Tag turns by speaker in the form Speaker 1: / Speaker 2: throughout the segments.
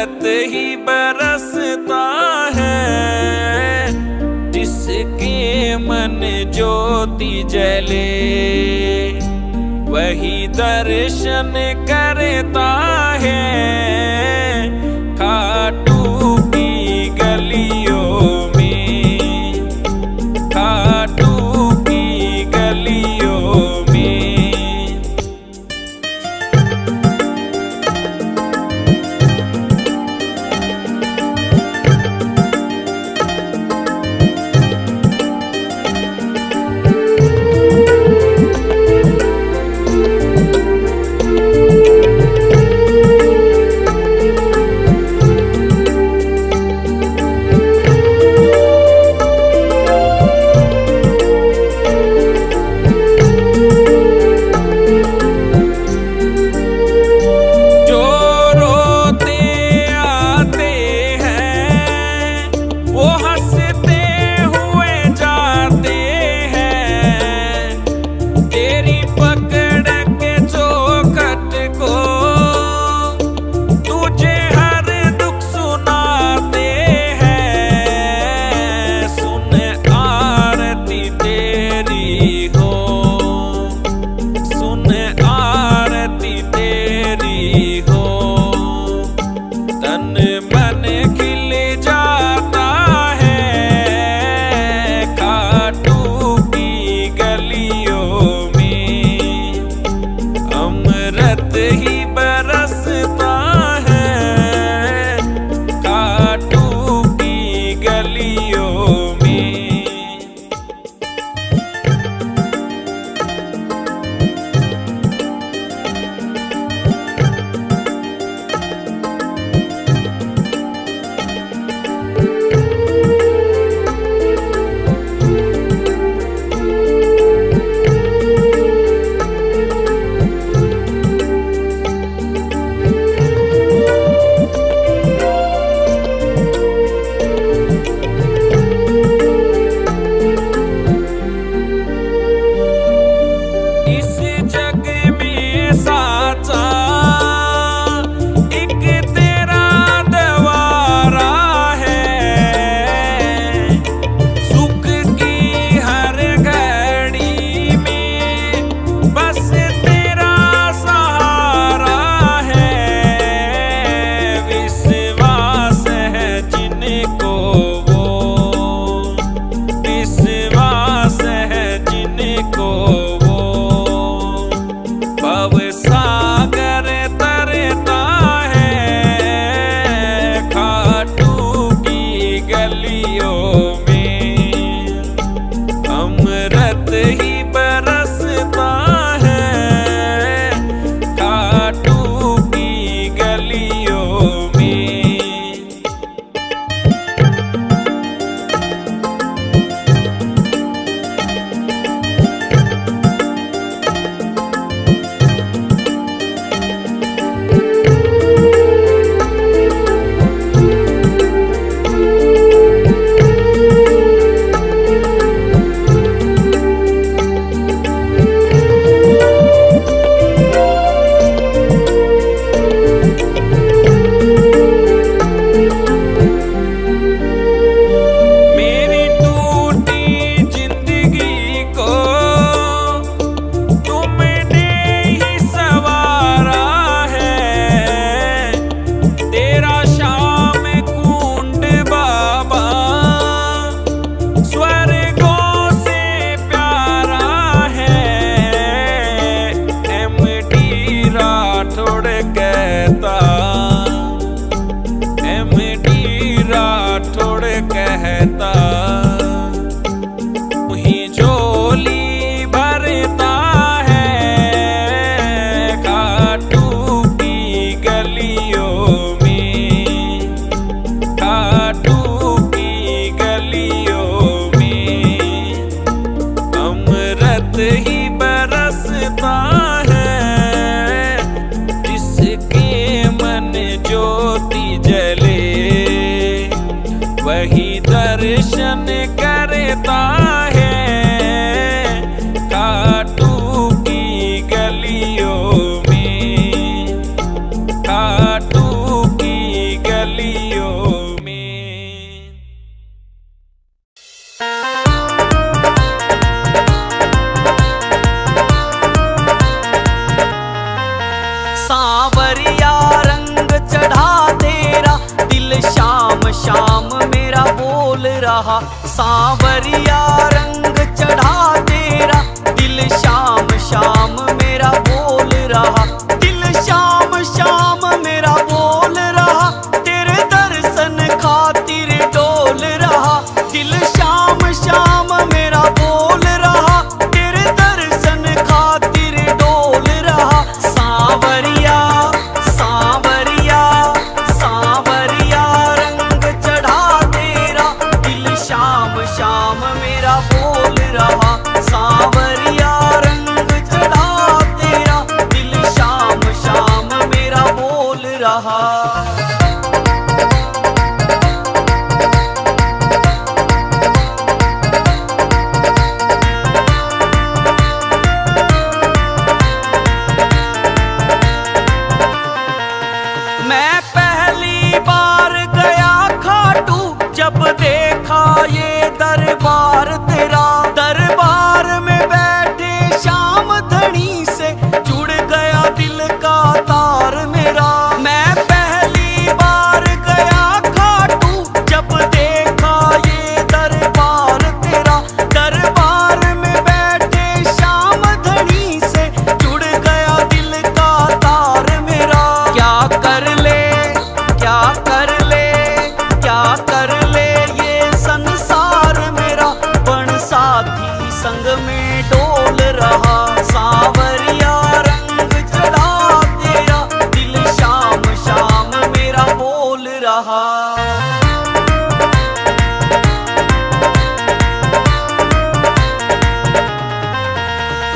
Speaker 1: अमृत ही बरसता है, जिसके मन ज्योति जले वही दर्शन करता है। खाटू की गलियों में, खाटू की गलियों में। ही बरसता है, खाटू की गलियों में। ही बरसता है, जिसके मन ज्योति जले वही दर्शन करता है। खाटू की गलियों में, खाटू की गलियों
Speaker 2: रहा। सांवरिया रंग चढ़ा तेरा, दिल शाम शाम मेरा बोल रहा। दिल शाम शाम मेरा बोल रहा, तेरे दर्शन खातिर डोल रहा। दिल शाम शाम मेरा बोल रहा, तेरे दर्शन खातिर डोल रहा। सांवरिया सांवरिया सांवरिया रंग चढ़ा तेरा, दिल शाम शाम मेरा बोल रहा। सांवरिया रंग चढ़ा तेरा, दिल शाम शाम मेरा बोल रहा। मैं पहली बार गया खाटू, जब देखा ये दरबार तेरा। दरबार में बैठे श्याम धनी से जुड़ गया दिल का तार मेरा। मैं पहली बार गया खाटू, जब देखा ये दरबार तेरा। दरबार में बैठे श्याम धनी से जुड़ गया दिल का तार मेरा। क्या कर ले क्या कर ले क्या कर ले ये संसार मेरा, बन साथी संग में डोल रहा। सांवरिया रंग चढ़ा तेरा, दिल शाम शाम मेरा बोल रहा।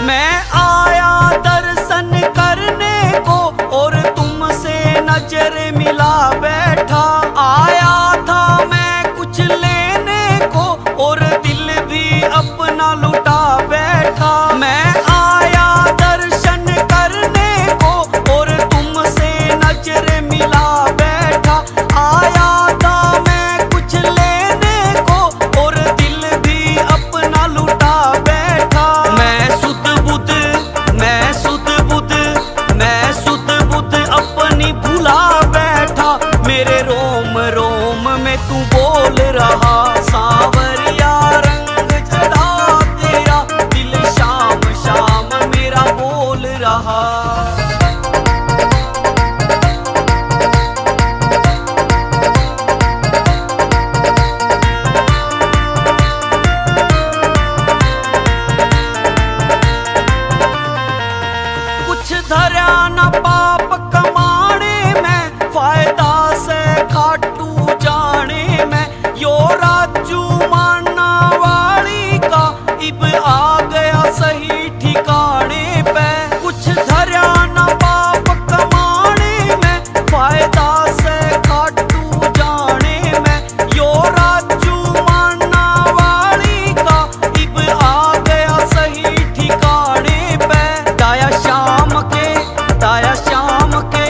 Speaker 2: मैं आया दर्शन करने को, और तुमसे नजर मिला बैठा। आया था मैं कुछ लेने को, और दिल भी अपना लुटा बैठा। मैं आया दर्शन करने को, और तुमसे नजर मिला बैठा। आया था मैं कुछ लेने को, और दिल भी अपना लुटा बैठा। मैं सुध बुध मैं सुध बुध मैं सुध बुध अपनी भुला बैठा। मेरे रोम रोम में तू बोल रहा। सांवरिया रंग चढ़ा तेरा, दिल शाम शाम मेरा बोल रहा। कुछ धरा न पाप कमाने में, फायदा से खाटू जाने में। यो राजू माना वाली का इब आ गया सही ठिकाने पे। कुछ धरा न पाप कमाने में, फायदा से खाटू जाने में। यो राजू माना वाली का इब आ गया सही ठिकाने पे। दाया शाम के दाया शाम के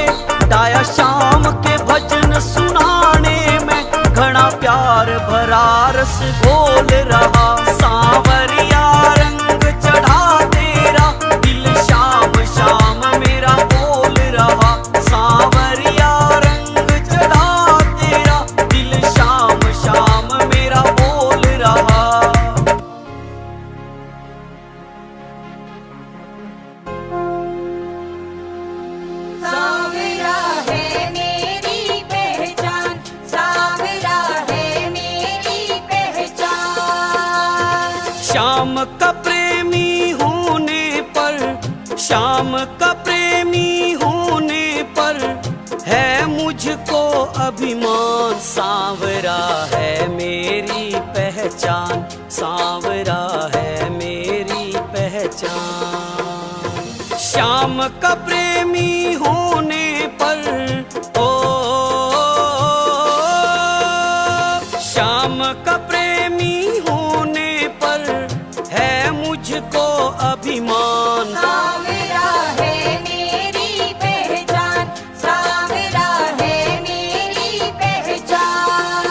Speaker 2: दाया शाम के भजन सुनाने में, घना प्यार भरा रस घोल रहा। सांवरिया रंग चढ़ा तेरा, दिल शाम शाम मेरा बोल रहा। सांवरिया रंग चढ़ा तेरा, दिल शाम शाम मेरा बोल रहा।
Speaker 3: सांवरा है मेरी पहचान, सांवरा है मेरी पहचान।
Speaker 2: श्याम का प्रेमी होने पर, श्याम का प्रेमी होने पर है मुझको अभिमान। सांवरा है मेरी पहचान, सांवरा है मेरी पहचान। श्याम का प्रेमी होने पर, ओ श्याम का प्रेमी होने पर है मुझको अभिमान।
Speaker 3: सांवरा है मेरी पहचान, सांवरा है मेरी पहचान।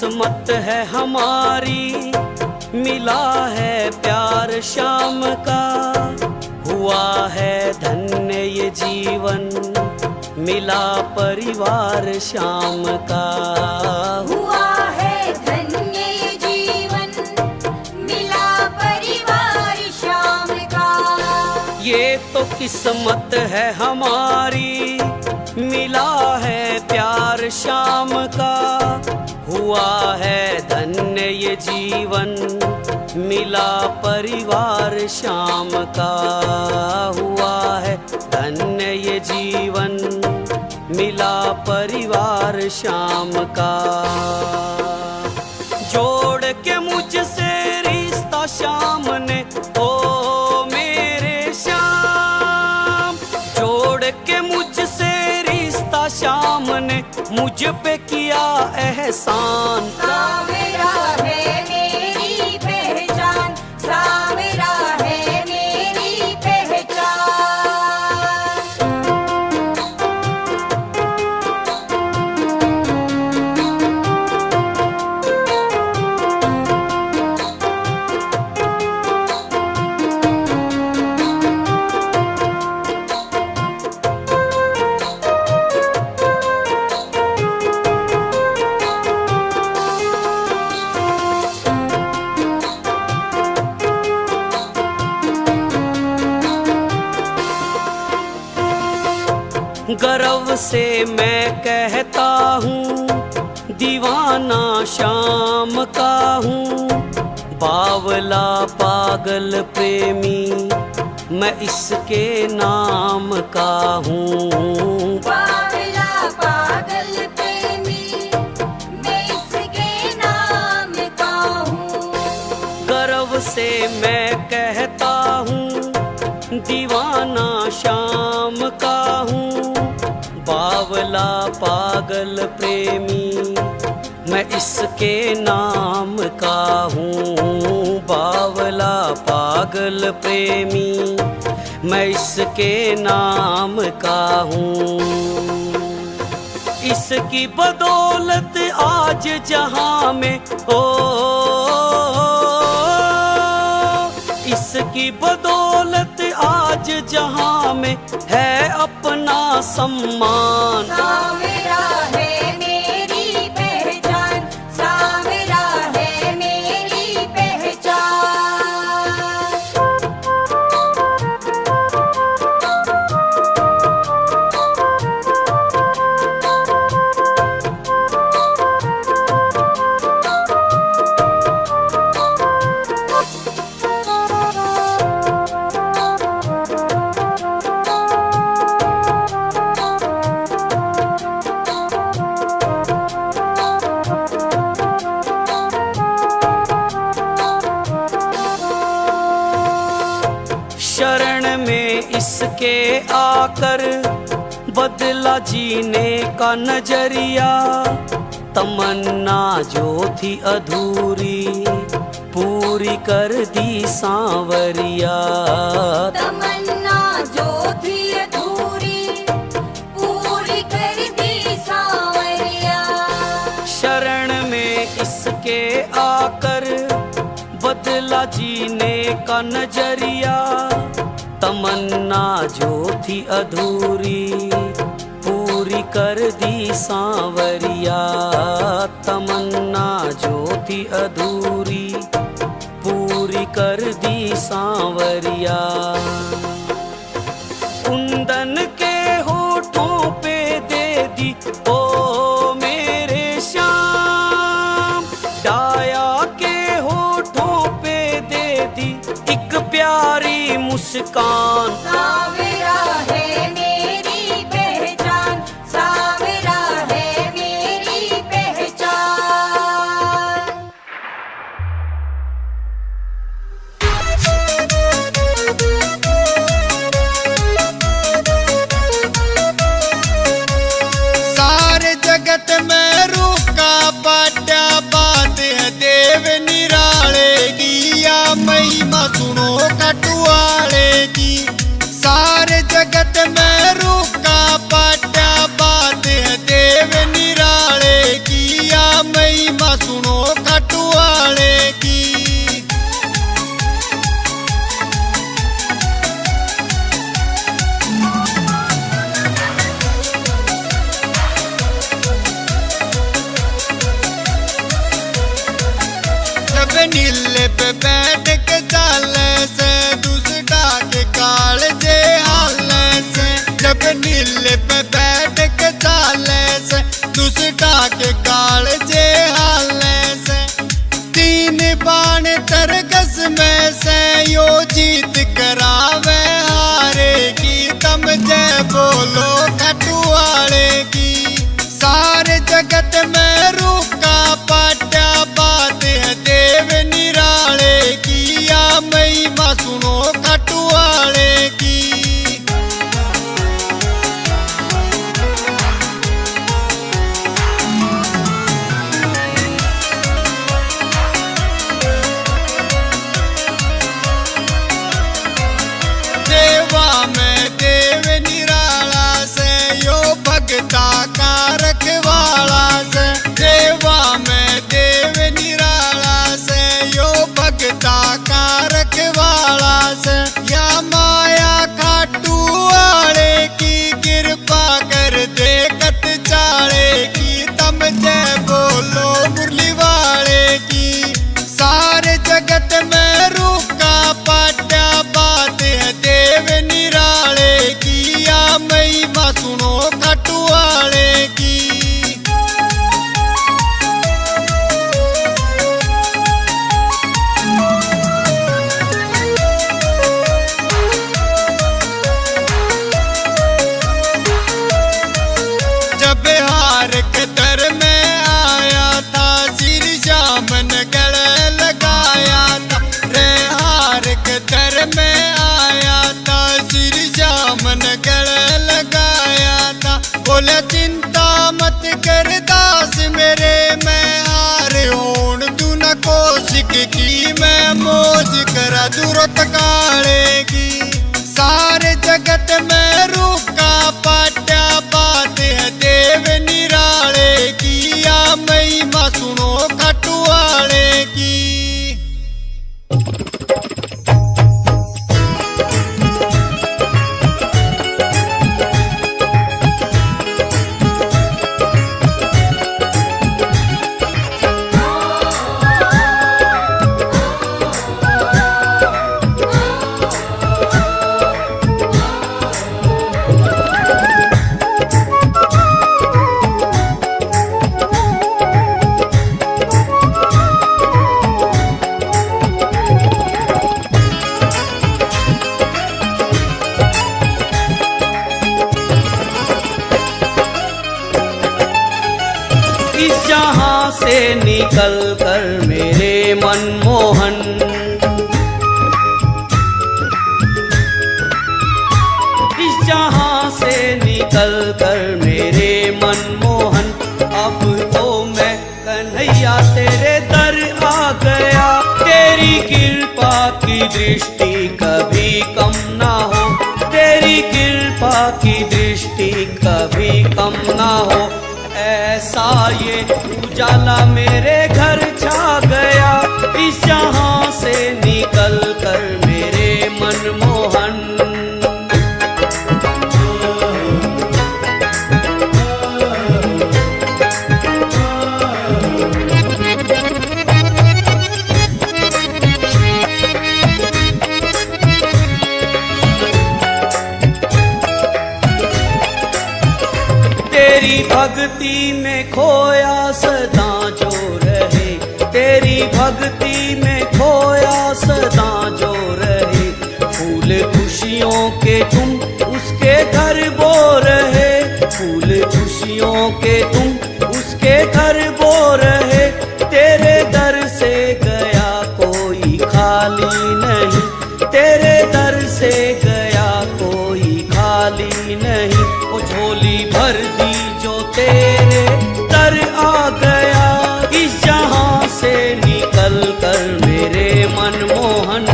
Speaker 2: किस्मत है हमारी, मिला है प्यार शाम का। हुआ है धन्य ये जीवन, मिला परिवार शाम का।
Speaker 3: हुआ है धन्य ये जीवन, मिला परिवार शाम का।
Speaker 2: ये तो किस्मत है हमारी, मिला है प्यार शाम का। हुआ है धन्य ये जीवन, मिला परिवार शाम का। हुआ है धन्य ये जीवन, मिला परिवार शाम का। जोड़ के मुझसे रिश्ता शाम ने, ओ मेरे श्याम। जोड़ के मुझसे रिश्ता शाम ने, मुझ पे किया एहसान।
Speaker 3: सावरा है मेरी पहचान, सावरा है मेरी पहचान।
Speaker 2: गर्व से मैं कहता हूँ, दीवाना शाम का हूँ। बावला पागल प्रेमी, मैं इसके नाम का हूँ।
Speaker 3: बावला पागल प्रेमी, मैं इसके नाम का हूँ।
Speaker 2: गर्व से मैं कहता हूँ, दीवाना शाम का हूँ। बावला पागल प्रेमी, मैं इसके नाम का हूँ। बावला पागल प्रेमी, मैं इसके नाम का हूँ। इसकी बदौलत आज जहां में, ओ इसकी बदौलत आज जहां में है अपना सम्मान।
Speaker 3: सावरा है मेरी पहचान, सावरा है मेरी पहचान।
Speaker 2: शरण में इसके आकर बदला जीने का नजरिया। तमन्ना जो थी अधूरी, पूरी कर दी सांवरिया।
Speaker 3: तमन्ना जो थी अधूरी, पूरी कर दी सांवरिया।
Speaker 2: शरण में इसके आकर बदला जीने का नजरिया। तमन्ना जो थी अधूरी, पूरी कर दी सांवरिया। तमन्ना जो थी अधूरी, पूरी कर दी सांवरिया। कुंदन के होठों पे दे दी, ओ मेरे श्याम। डाया के होठों पे दे दी एक प्यारी मुस्कान।
Speaker 3: सावरा है मेरी पहचान, सावरा है मेरी पहचान।
Speaker 4: सारे जगत में रूका बाटा बात है देव निराले की। या महिमा सुनो कटुआले की। सारे जगत में रूका बाटा बात है देव निराले की। या महिमा सुनो पे बैठ के चाले से दूसरा के कालजे हाले से। जब नीले पे बैठ के चाले से दूसरा के कालजे हाले से। तीन बाण तरकस में से यो जीत करावे हारे की। तम जय बोलो खटुआले की। सारे जगत में रूका पाट्या बात है देव निराले की। या महिमा सुनो खटुआले की। देवा में देव निराला से यो भगता का रखवाला से। देवा में देव निराला से यो भगता का रखवाला से। या माया खाटू वाले की कृपा कर देखत चाले की। तम जय बोलो मुरली वाले की। सारे जगत में रूका पाट्या बात है देव निराले की। या महिमा सुनो खटुआले की। जब हार के दर में आया था सिर जामन गले लगाया था। रे हार के दर में आया था सिर जामन गले लगाया था। बोले चिंता मत कर दास मेरे मैं हार होन तू न कोशिक की। मैं मौज करा दूरत कालेगी। सारे जगत में रूका पाट्या बात है देव निराले की। या महिमा सुनो खटुआले की।
Speaker 2: इस जहां से निकल कर मेरे मनमोहन। इस जहां से निकल कर मेरे मनमोहन। अब तो मैं कन्हैया तेरे दर आ गया। तेरी कृपा की दृष्टि कभी कम ना हो। तेरी कृपा की दृष्टि कभी कम ना हो। ऐसा ये उजाला मेरे घर छा गया। इस जहां से निकल कर मेरे मनमोहन। तेरी भक्ति में खोया सदा जो रहे। तेरी भक्ति में खोया सदा जो रहे। फूल खुशियों के तुम उसके घर बो रहे। फूल खुशियों के तुम उसके घर बो रहे। तेरे दर से गया कोई खाली नहीं। तेरे दर से गया कोई खाली नहीं। वो झोली भर दी जो तेरे दर आ गया। इस जहां से निकल कर मेरे मनमोहन।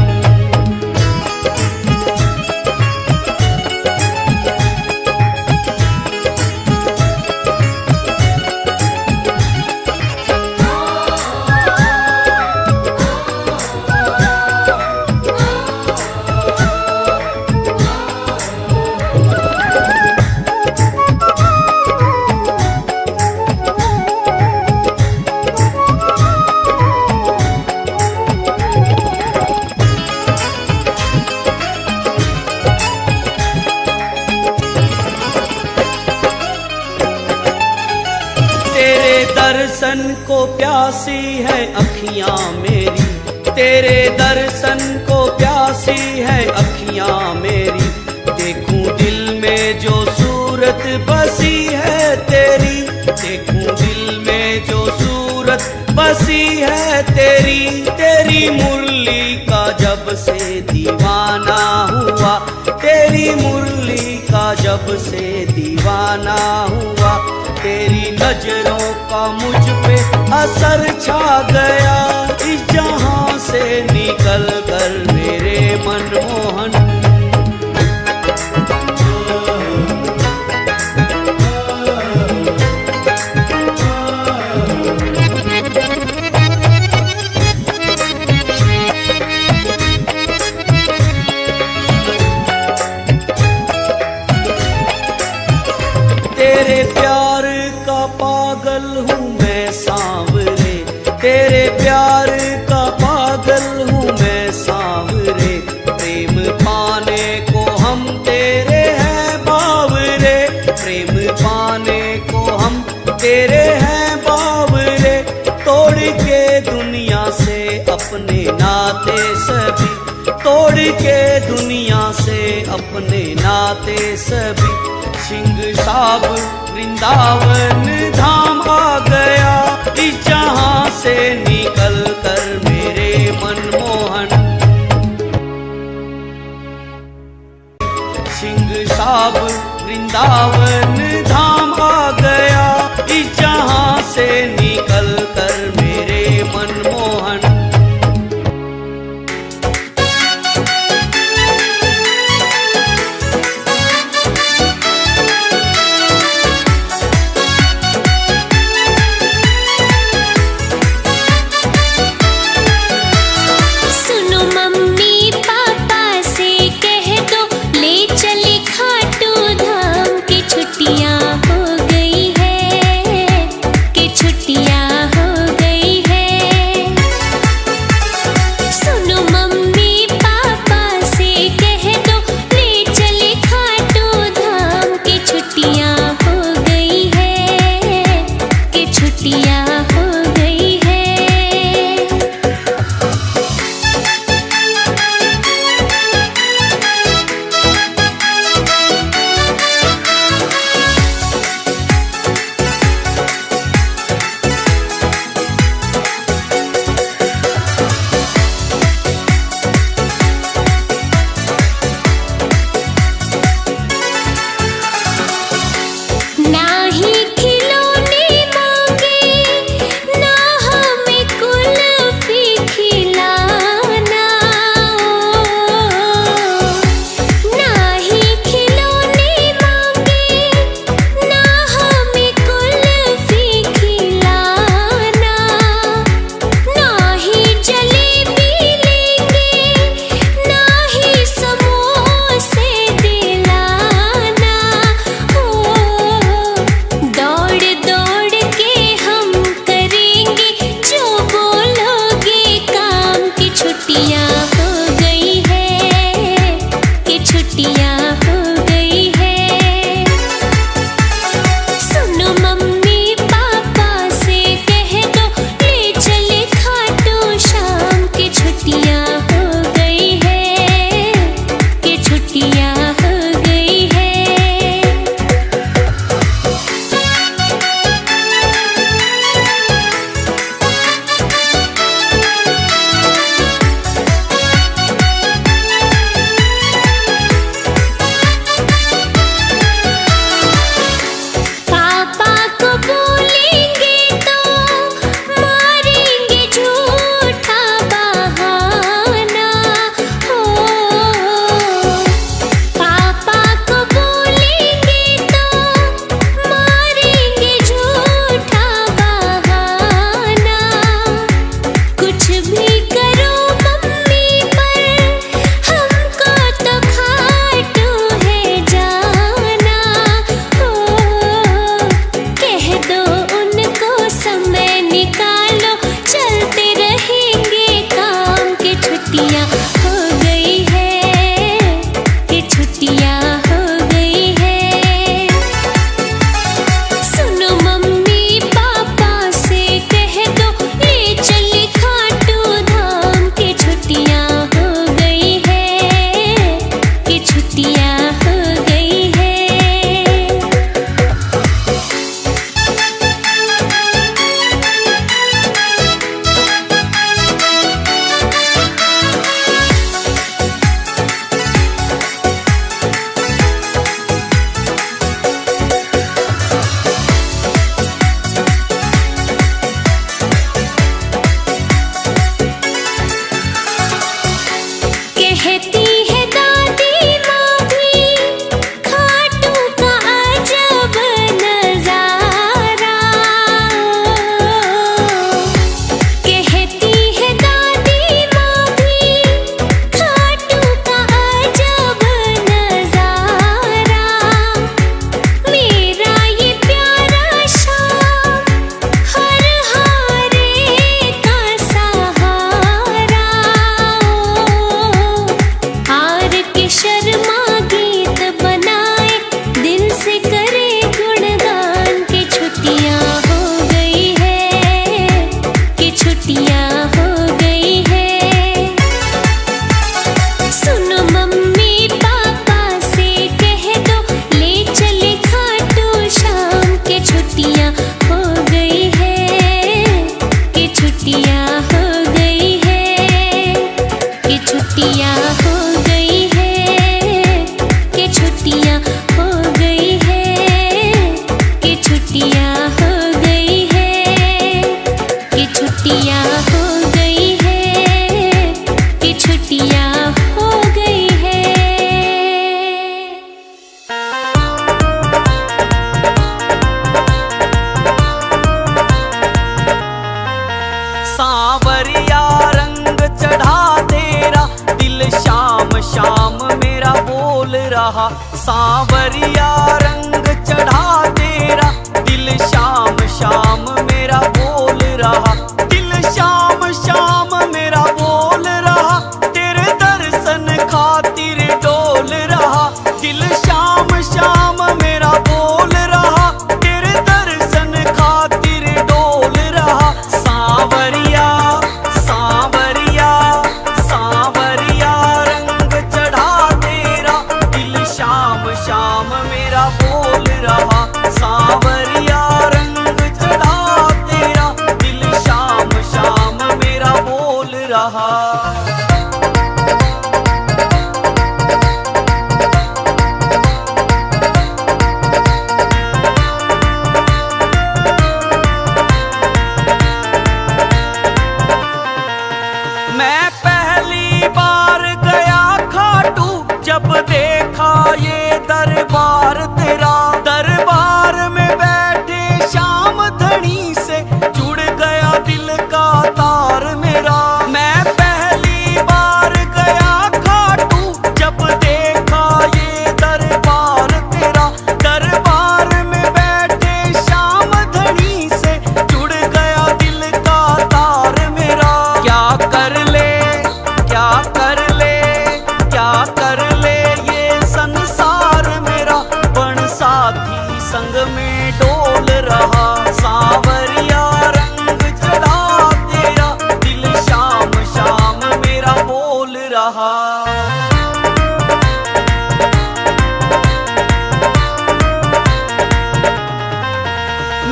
Speaker 2: दर्शन को प्यासी है अखियां मेरी, तेरे दर्शन को प्यासी है अखियां मेरी। देखूं दिल में जो सूरत बसी है तेरी, देखूं दिल में जो सूरत बसी है तेरी। तेरी मुरली का जब से दीवाना हुआ, तेरी मुरली का जब से दीवाना हुआ। तेरी नजरों का मुझ पे असर छा गया, इस जहां से निकल कर मेरे मनमोहन। तेरे प्यार का पागल हूँ मैं सांवरे, तेरे प्यार का पागल हूँ मैं सांवरे। प्रेम पाने को हम तेरे हैं बावरे, प्रेम पाने को हम तेरे हैं बावरे। तोड़ के दुनिया से अपने नाते सभी, तोड़ के दुनिया से अपने नाते सभी। सिंह साब वृंदावन धाम आ गया, इस जहां से निकल कर मेरे मनमोहन। सिंह साब वृंदावन धाम आ गया, इस जहां से निकल कर मेरे मनमोहन।
Speaker 5: छुट्टियां छुट्टियाँ हो गई है, कि छुट्टियाँ हो गई है, कि छुट्टियाँ हो गई है, कि छुट्टियाँ हो गई है, कि छुट्टियाँ हो गई है।
Speaker 2: सांवरिया रंग चढ़ा तेरा, दिल शाम शाम मेरा बोल रहा। सांवरिया रंग चढ़ा तेरा, दिल शाम शाम मेरा बोल रहा। दिल शाम शाम मेरा बोल रहा, तेरे दर्शन खातिर डोल रहा। दिल शाम शाम मेरा बोल रहा, तेरे दर्शन खातिर डोल रहा। सांवरिया सांवरिया सांवरिया रंग चढ़ा तेरा, दिल शाम शाम मेरा बोल रहा। सांवरिया रंग चढ़ा तेरा, दिल शाम शाम मेरा बोल रहा। मैं पहली बार गया खाटू, जब देखा ये दरबार तेरा। दरबार में बैठे श्याम धनी से जुड़ गया दिल का तार मेरा। मैं पहली बार गया खाटू, जब देखा ये दरबार तेरा। दरबार में बैठे श्याम धनी से जुड़ गया दिल का तार मेरा। क्या कर ले क्या कर ले क्या कर ले ये संसार मेरा, बन साथी संग में डोल रहा। सांवरिया रंग चढ़ा तेरा, दिल शाम शाम मेरा बोल रहा।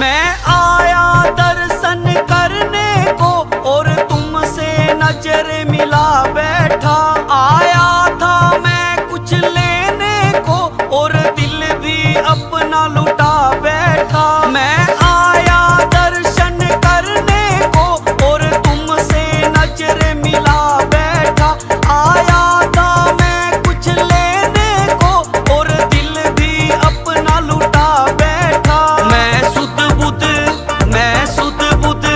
Speaker 2: मैं आया दर्शन करने को, और तुमसे नजर मिला बैठा। आया था मैं कुछ लेने को, और दिल भी अपना लुटा बैठा। मैं आया दर्शन करने को, और तुमसे नजर मिला बैठा। आया था मैं कुछ लेने को, और दिल भी अपना लुटा बैठा। मैं सुध बुध मैं सुध बुध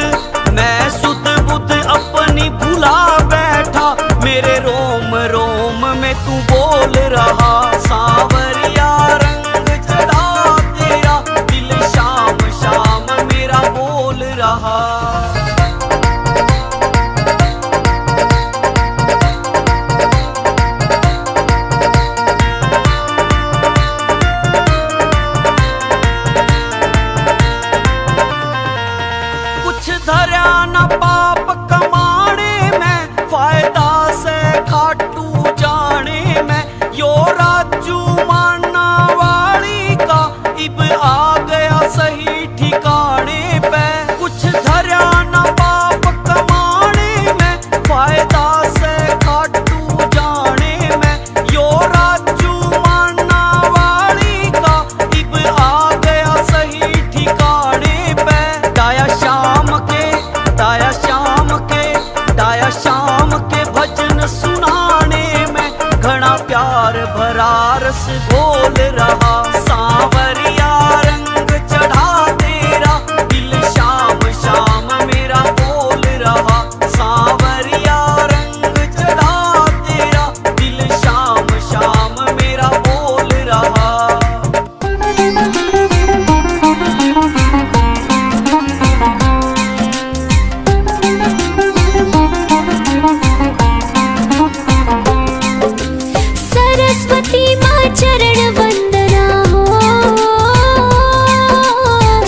Speaker 2: मैं सुध बुध अपनी भुला बैठा। मेरे रोम रोम में तू बोल रहा। सांवरिया रंग चढ़ा तेरा, दिल शाम शाम मेरा बोल रहा। कुछ धरा न पाप कमाने में, फायदा से खाटू जाने में। यो राजू माना वाली का इब आ गया सही ठिकाने पे। कुछ धरा न पाप कमाने में, फायदा से खाटू जाने में। यो राजू माना वाली का इब आ गया सही ठिकाने पे। दाया शाम के दाया शाम के दाया शाम के भजन सुनाने में, घना प्यार भरा रस घोल रहा। सांवरिया रंग चढ़ा तेरा, दिल शाम शाम मेरा बोल रहा। सांवरिया रंग चढ़ा तेरा, दिल शाम शाम मेरा बोल रहा।
Speaker 5: सरस्वती माँ चरण वंदना हो,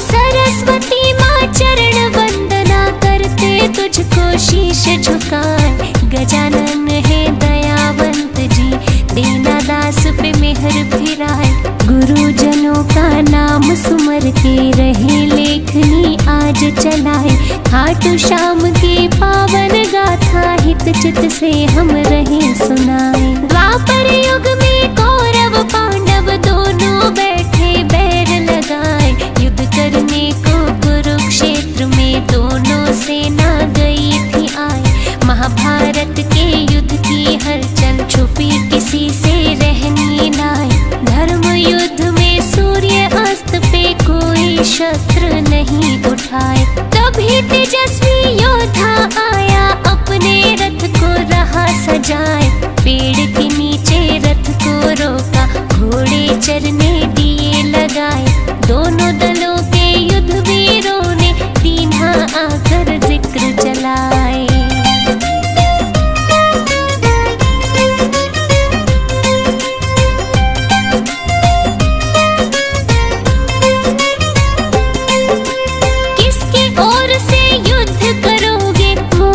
Speaker 5: सरस्वती माँ चरण वंदना करते तुझको शीश झुकाए। गजानन है दयावंत जी, दीना दास पे मेहर फिराए। गुरुजनों का नाम सुमर के रहे लेखनी आज चलाए। खाटू श्याम की पावन गाथा हित चित से हम रहे सुना। पेड़ के नीचे रथ को रोका, घोड़े चरने दिए लगाए। दोनों दलों के युद्ध वीरों ने दीन्हा आकर जिक्र चलाए। किसकी ओर से युद्ध करोगे हो,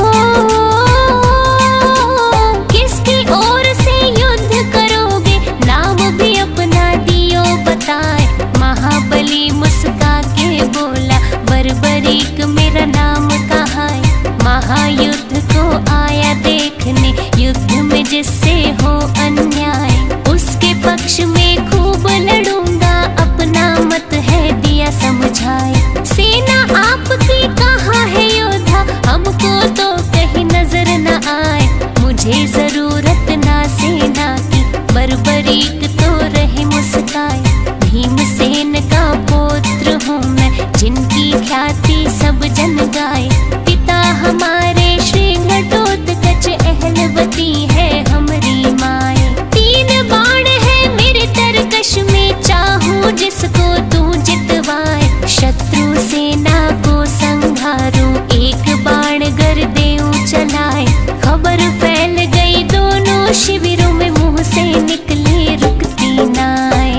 Speaker 5: किसकी ओर से युद्ध करोगे, नाम भी अपना दियो बताए। महाबली मुस्का के बोला, बर्बरीक मेरा नाम कहाँ है। महायुद्ध को आया देखने, युद्ध में जिससे हो अन्याय, उसके पक्ष में खूब लड़ूंगा, अपना मत है दिया समझाए। सेना आपकी कहाँ है योद्धा, हमको तो कहीं नजर न आए। मुझे जरूरत ना सेना की, बर्बरीक तो रहे मुस्काए। भीमसेन का पुत्र हूँ मैं, जिनकी ख्याति सब जन गाए। पिता हमारे श्री घटोत्कच, अहलवती है हमारी माए। 3 बाण है मेरे तरकश में, चाहूं जिसको तू जितवाए। शत्रु सेना को संघारूं, एक बाण गर देऊं चलाए। खबर फैल गई दोनों शिविरों में, मुंह से निकले रुकती नाए।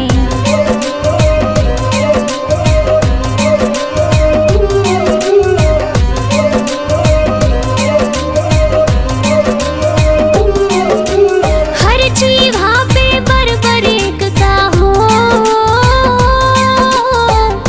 Speaker 5: हर जीवा पे बर्बरीक का हो,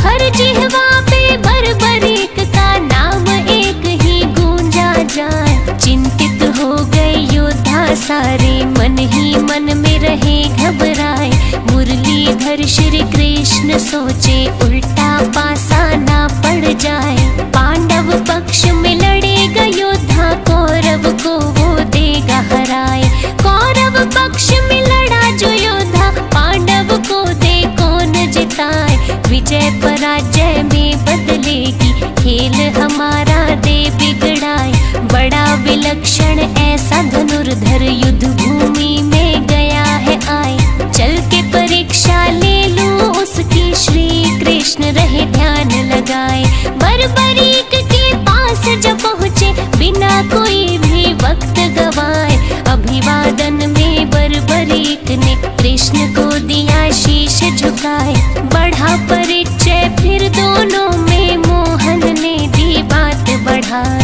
Speaker 5: हर जीवा पे बर्बरीक का नाम एक ही गूंजा जाए। चिंतित हो गए योद्धा सारे, मन ही मन में रहे घबराए। मुरलीधर श्री कृष्ण सोचे, उल्टा पासा ना पड़ जाए। पांडव पक्ष में लड़ेगा योद्धा, कौरव को वो देगा हराए। कौरव पक्ष में लड़ा जो योद्धा, पांडव को दे कौन जिताए। विजय पराजय में बदलेगी, खेल हमारा दे बिगड़ाए। बड़ा विलक्षण ऐसा धनुर्धर, युद्ध भूमि में गया है आए। चल के परीक्षा ले लूं उसकी, श्री कृष्ण रहे ध्यान लगाए। बर्बरीक के पास जब पहुँचे, बिना कोई भी वक्त गवाए। अभिवादन में बर्बरीक ने कृष्ण को दिया शीश झुकाए। बढ़ा परिचय फिर दोनों में, मोहन ने दी बात बढ़ाए।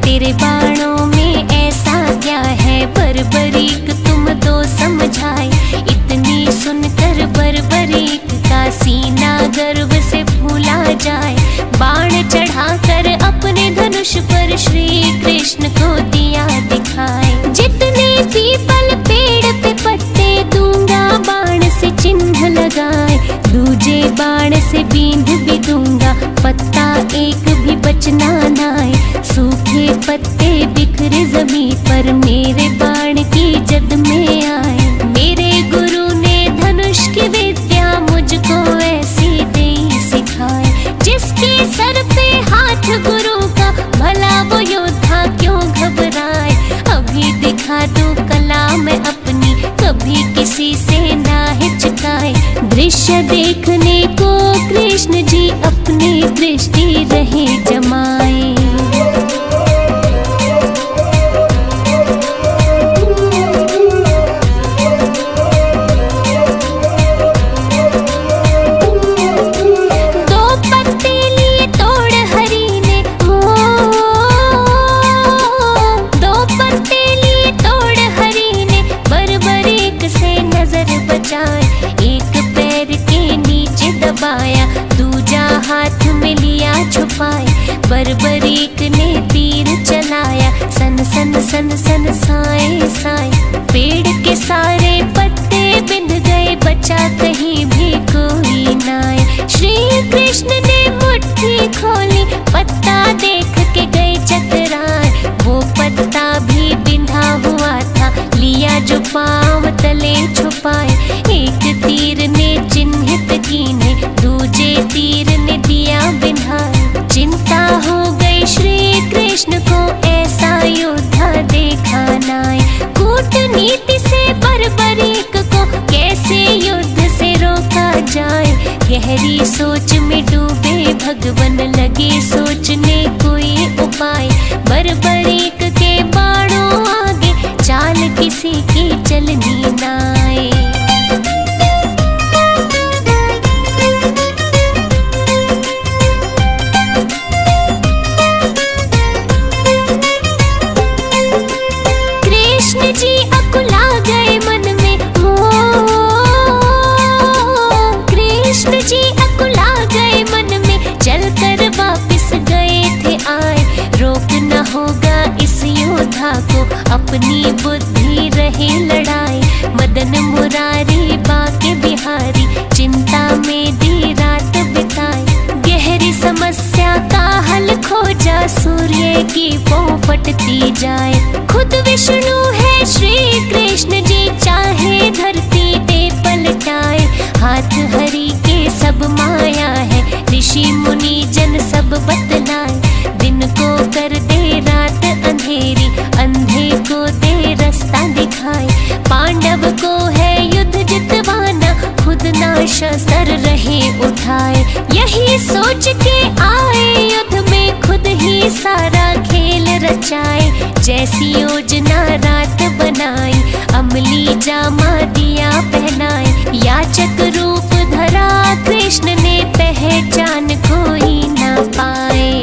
Speaker 5: तेरे बाणों में ऐसा क्या है, बर्बरीक तुम तो समझाए। इतनी सुनकर बर्बरीक का सीना गर्व से फूला जाए। बाण चढ़ाकर अपने धनुष पर श्री कृष्ण को दिया दिखाए। जितने पीपल पेड़ पे पत्ते दूंगा, बाण से चिन्ह लगाए। दूजे बाण से बींध भी दूंगा, पत्ता एक भी बचना नाए। सूखे पत्ते बिखरे जमीन पर, मेरे बाण की जद में आए। मेरे गुरु ने धनुष की विद्या मुझको ऐसी दे सिखाए। जिसके सर पे हाथ गुरु का, भला वो योद्धा क्यों घबराए। अभी दिखा दूं कला मैं अपनी, कभी किसी से ना हिचकाए। दृश्य देखने को कृष्ण जी अपनी दृष्टि रहे जमाए। बर्बरीक ने तीर चलाया, सन सन सन सन साए साए। पेड़ के सारे पत्ते बिंध गए, बचा कहीं भी कोई नाए। श्री कृष्ण ने खोली, पत्ता देख के गए चतराए। वो पत्ता भी बिंधा हुआ था, लिया जो पाँव तले छुपाए। एक तीर ने चिन्हित कीने, दूजे तीर ने दिया बिंधाए। चिंता हो गई श्री कृष्ण को, ऐसा योद्धा देखा नाय। कूटनीति से बर्बरीक को कैसे युद्ध से रोका जाए। गहरी सोच में डूबे भगवन, लगे सोचने कोई उपाय। बर्बरीक के बाणों आगे, चाल किसी की चलनी नाय। कृष्ण जी अकुला गए मन में, कृष्ण जी अकुला गए मन में, चलकर वापस गए थे आए। रोक न होगा इस योद्धा को, अपनी बुद्धि रहे लड़ाई। मदन मुरारी बाके बिहारी, चिंता में दी रात बिताई। गहरी समस्या का हल खोजा, सूर्य की पौ फटती जाए। खुद विष्णु है श्री कृष्ण जी, चाहे धरती पे पलटाए। हाथ हरि के सब माया है, ऋषि मुनि जन सब बतलाए। दिन को कर दे रात अंधेरी, अंधे को दे रास्ता दिखाए। पांडव को है युद्ध जितवाना, खुद ना शस्त्र रहे उठाए। यही सोच के आए युद्ध में, खुद ही सारा खेल रचाए। जैसी योजना रात बनाई, अमली जामा दिया पहनाए। याचक रूप धरा कृष्ण ने, पहचान कोई ना पाए।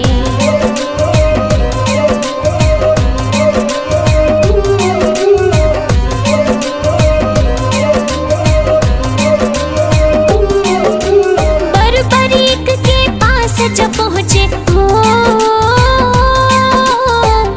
Speaker 5: बर्बरीक के पास जब पहुँचे,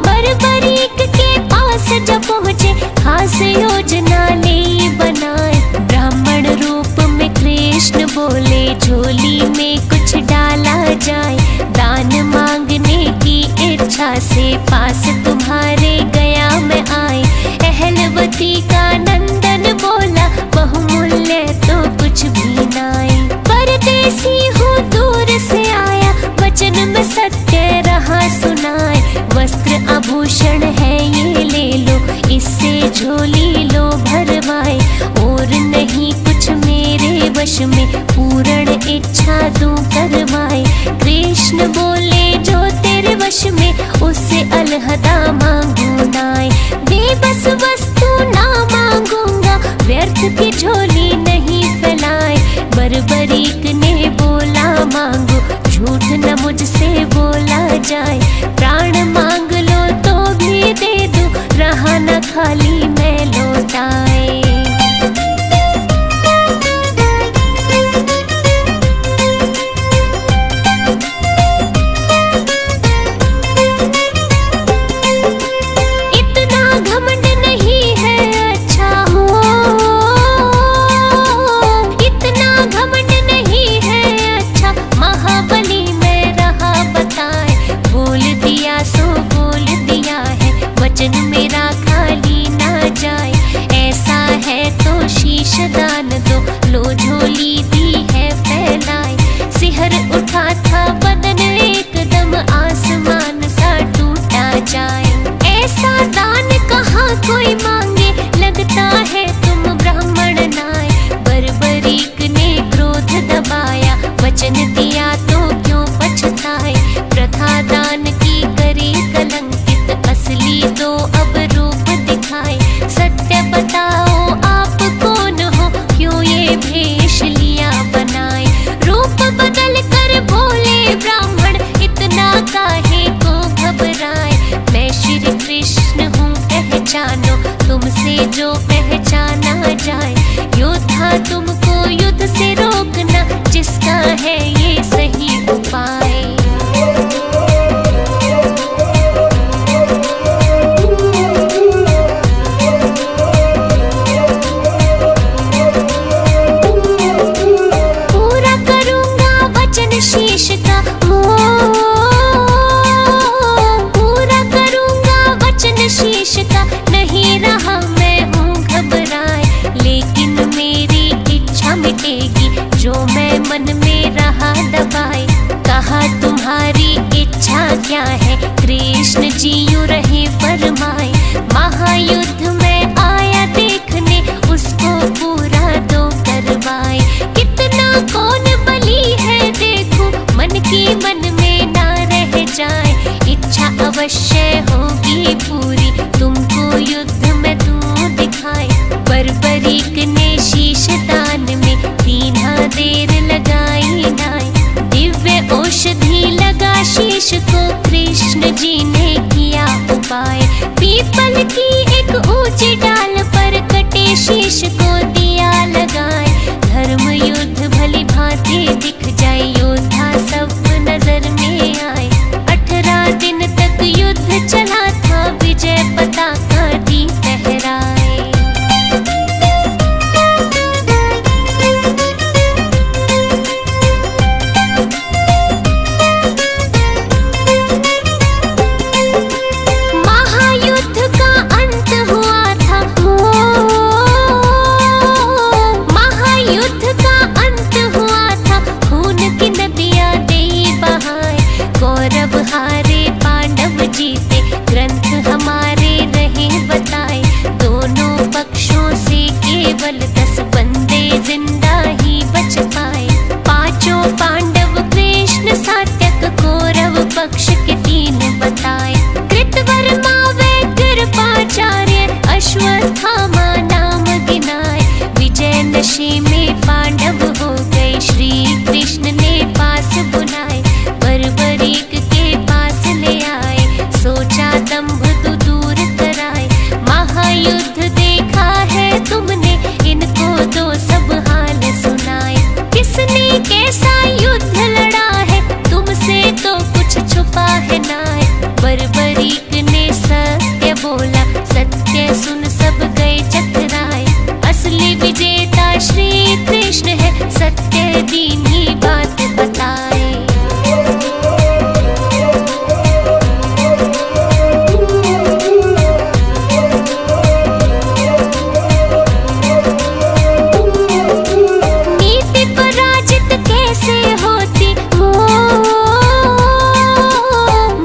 Speaker 5: बर्बरीक के पास जब पहुँचे, खास योजना ले बनाए। ब्राह्मण रूप में कृष्ण बोले, झोली में कुछ डाला जाए। दान मांगने की इच्छा से, पास तुम्हारे गया मैं आए। अहलवती का नंदन बोला, बहुमूल्य तो कुछ भी नाए। परदेसी हूँ दूर से आया, वचन में सत्य रहा सुनाए। वस्त्र आभूषण है ये ले लो, इससे झोली लो भरवाए। और नहीं कुछ मेरे वश में, पूर्ण इच्छा तू करवाए। कृष्ण बोले जो तेरे वश में, उससे अलहदा मांगू नाय। बेबस वस्तु ना मांगूंगा, व्यर्थ की झोली नहीं फैलाए। बर्बरीक ने बोला मांगो, झूठ न मुझसे बोला जाए। प्राण मांग लो तो भी दे दूं, रहा न खाली मैं लौटाए। इतना घमंड नहीं है अच्छा हो, इतना घमंड नहीं है अच्छा। महाबली में रहा बताए, बोल दिया सो बोल दिया है। वचन मेरा खाली ना जाए, ऐसा है तो शीश दान दो। लो झोली दी है फैलाए, सिहर उठा था बदन एकदम, आसमान सा टूटा जाए। ऐसा दान कहाँ कोई मांगे, लगता है तुम ब्राह्मण नाय। बर्बरीक ने क्रोध दबाया, वचन दिया तो क्यों पछताए। प्रथा दान की करे कलंकित, असली तो अब रूप दिखाए। सत्य बताओ आप कौन हो, क्यों ये भेष लिया बनाए। रूप बदल कर बोले ब्राह्मण, इतना काहे को घबराए। मैं श्री कृष्ण हूँ पहचानो, तुमसे जो पहचाना जाए। योद्धा तुमको युद्ध से रोकना, जिसका है ये सही उपाय। पूरा करूंगा वचन शीश का, अवश्य होगी पूरी, तुमको युद्ध में दूं दिखाए। बर्बरीक ने शीश दान में दीना देर लगाई नाय, दिव्य औषधि लगा शीश को कृष्ण जी ने किया उपाय। पीपल की एक ऊंची डाल पर कटे शीश को दिया लगाए, धर्म युद्ध भली भांति दिख जाए, योद्धा सब नजर में आए। 18 दिन तक युद्ध चला था, विजय पताका दी फहराए। महायुद्ध का अंत हुआ था, महायुद्ध का अंत हुआ था, खून की नदियां दे बहाए। कौरव हारे पांडव जीते, ग्रंथ हमारे रहे बताए। दोनों पक्षों से केवल 10 बंदे जिंदा ही बच पाए। पांचों पांडव कृष्ण सात्यक, कौरव पक्ष के 3 बताए। कृतवर्मा व कृपाचार्य, अश्वत्थामा नाम गिनाए। विजय नशे में पांडव हो गए, श्री कृष्ण ने पास बुलाए। बर्बरीक के पास ले आए, सोचा दंभ तो दूर कराए। महायुद्ध देखा है तुमने, इनको दो सब हाल सुनाए। किसने कैसा युद्ध लड़ा है, तुमसे तो कुछ छुपा है नाय। बर्बरीक ने सत्य बोला, सत्य सुन सब गए चकराए। असली विजेता श्री कृष्ण है, सत्य दीन ही बात बताए। नीति पराजित कैसे होती हो,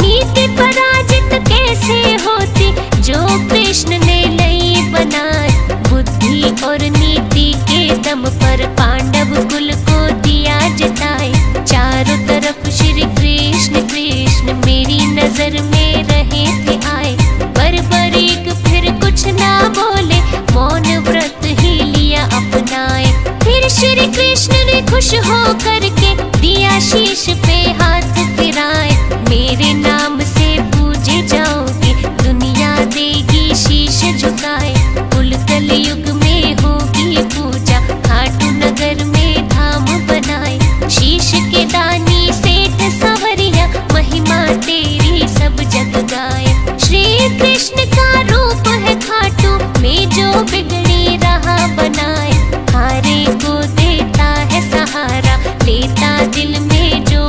Speaker 5: नीति पराजित कैसे होती, जो कृष्ण ने नई बनाई। बुद्धि और नीति के दम पर पांडव कुल को दिया जिताए। चारों तरफ श्री कृष्ण कृष्ण मेरी नजर में रहे थे आए। बर्बरीक फिर कुछ ना बोले, मौन व्रत ही लिया अपनाए। फिर श्री कृष्ण ने खुश हो करके दिया शीश पे हाथ फिराए। मेरे नाम से पूजे जाओगे, दुनिया देगी शीश झुकाए। कुल कलयुग में होगी पूजा, खाटू नगर में धाम बनाए। शीश के दानी सेठ संवरिया, महिमा तेरी सब जग गाए। श्री कृष्ण का रूप है खाटू में, जो बिगड़ी राह बनाए। हारे को देता है सहारा, लेता दिल में जो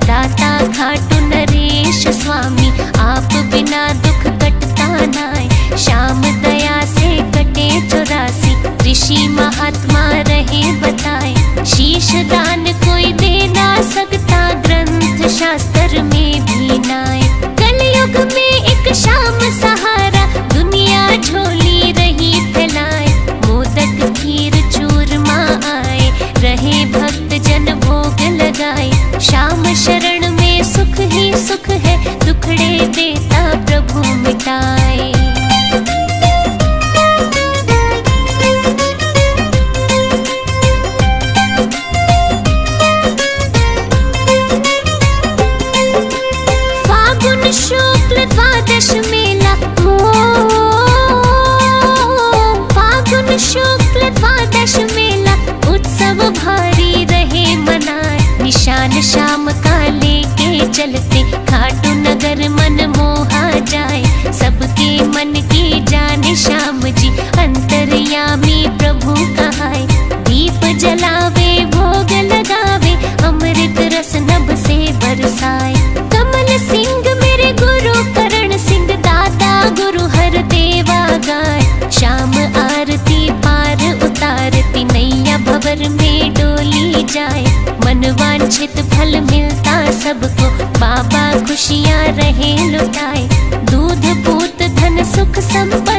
Speaker 5: दाता खाटू नरेश स्वामी, आप बिना दुख कटता नाय। श्याम दया से कटे 84, ऋषि महात्मा रहे बताए। शीश दान कोई दे ना सकता, ग्रंथ शास्त्र में भी नाय। कलयुग में एक श्याम सहारा, दुनिया झोली रही फैलाए। मोदक खीर चूरमा आए, रहे भक्त जन भोग लगाए। श्याम शरण में सुख ही सुख है, दुखड़े देता प्रभु मिटाए। फागुन शुक्ल द्वादश मेला, फागुन शुक्ल द्वादश मेला, उत्सव भारी रहे मनाए। निशान श्याम का लेके चलते, खाटू नगर मन मोहा जाए। सबके मन की जाने श्याम जी, अंतर्यामी प्रभु कहाए। दीप जलावे भोग लगावे, अमृत रस नभ से बरसाए। कमल सिंह मेरे गुरु करण सिंह, दादा गुरु हर देवा गाय। श्याम आरती पार उतारती, नैया भंवर में डोली जाए। मन वांछित फल मिलता सबको, बाबा खुशियाँ रहे लुटाए। दूध पूत धन सुख संपत्ति